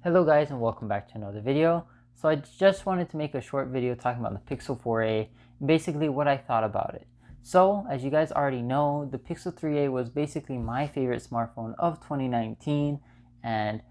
Hello guys and welcome back to another video. So I just wanted to make a short video talking about the Pixel 4a and basically what I thought about it. So as you guys already know, the Pixel 3a was basically my favorite smartphone of 2019, and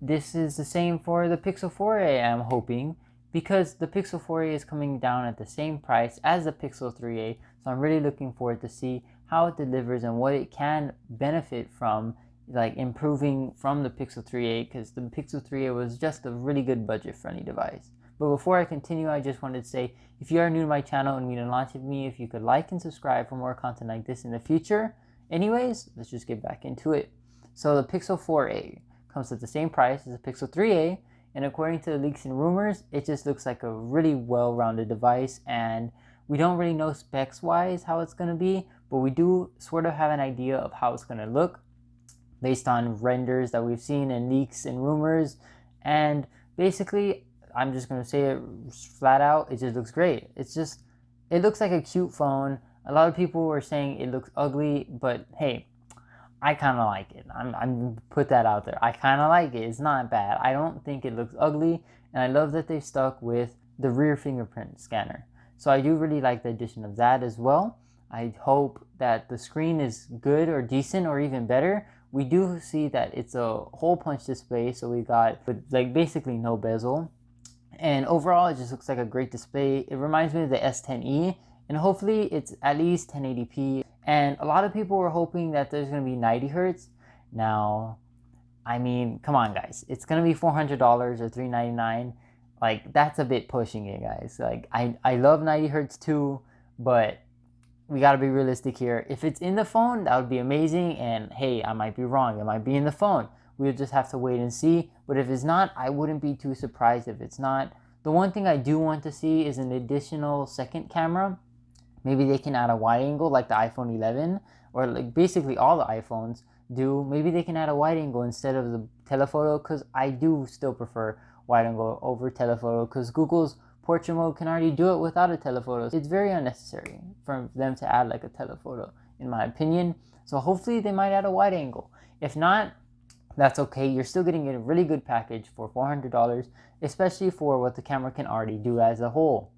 this is the same for the Pixel 4a, I'm hoping, because the Pixel 4a is coming down at the same price as the Pixel 3a. So I'm really looking forward to see how it delivers and what it can benefit from, like improving from the Pixel 3a, because the Pixel 3a was just a really good budget friendly device. But before I continue, I just wanted to say, if you are new to my channel and need to launch with me, if you could like and subscribe for more content like this in the future. Anyways, let's just get back into it. So the Pixel 4a comes at the same price as the Pixel 3a, and according to the leaks and rumors, it just looks like a really well-rounded device, and we don't really know specs wise how it's going to be, but we do sort of have an idea of how it's going to look based on renders that we've seen and leaks and rumors. And basically, I'm just going to say it flat out, it just looks great. It looks like a cute phone. A lot of people were saying it looks ugly, but hey, I kind of like it. I'm put that out there. I kind of like it. It's not bad. I don't think it looks ugly, and I love that they've stuck with the rear fingerprint scanner. So I do really like the addition of that as well. I hope that the screen is good or decent or even better. We do see that it's a hole punch display, so we got like basically no bezel. And overall, it just looks like a great display. It reminds me of the S10e, and hopefully it's at least 1080p. And a lot of people were hoping that there's going to be 90 hertz. Now, I mean, come on guys, it's going to be $400 or $399. Like, that's a bit pushing it, guys. Like, I love 90 hertz too, but we got to be realistic here. If it's in the phone, that would be amazing, and hey, I might be wrong, it might be in the phone. We'll just have to wait and see. But if it's not, I wouldn't be too surprised if it's not. The one thing I do want to see is an additional second camera. Maybe they can add a wide angle like the iPhone 11, or like basically all the iPhones do. Maybe they can add a wide angle instead of the telephoto, because I do still prefer wide angle over telephoto, because Google's portrait mode can already do it without a telephoto. It's very unnecessary for them to add like a telephoto, in my opinion. So hopefully they might add a wide angle. If not, that's okay. You're still getting a really good package for $400, especially for what the camera can already do as a whole.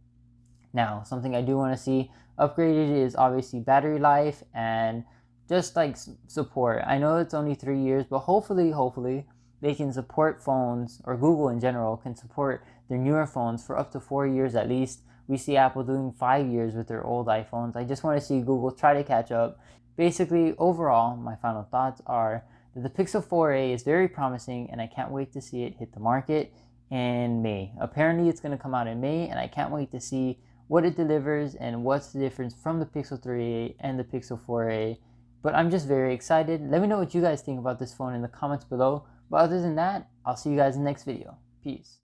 Now, something I do want to see upgraded is obviously battery life and just like support. I know it's only 3 years, but hopefully they can support phones, or Google in general can support their newer phones for up to 4 years at least. We see Apple doing 5 years with their old iPhones. I just want to see Google try to catch up. Basically, overall, my final thoughts are that the Pixel 4a is very promising, and I can't wait to see it hit the market in May. Apparently, it's going to come out in May, and I can't wait to see what it delivers and what's the difference from the Pixel 3a and the Pixel 4a. But I'm just very excited. Let me know what you guys think about this phone in the comments below. But other than that, I'll see you guys in the next video. Peace.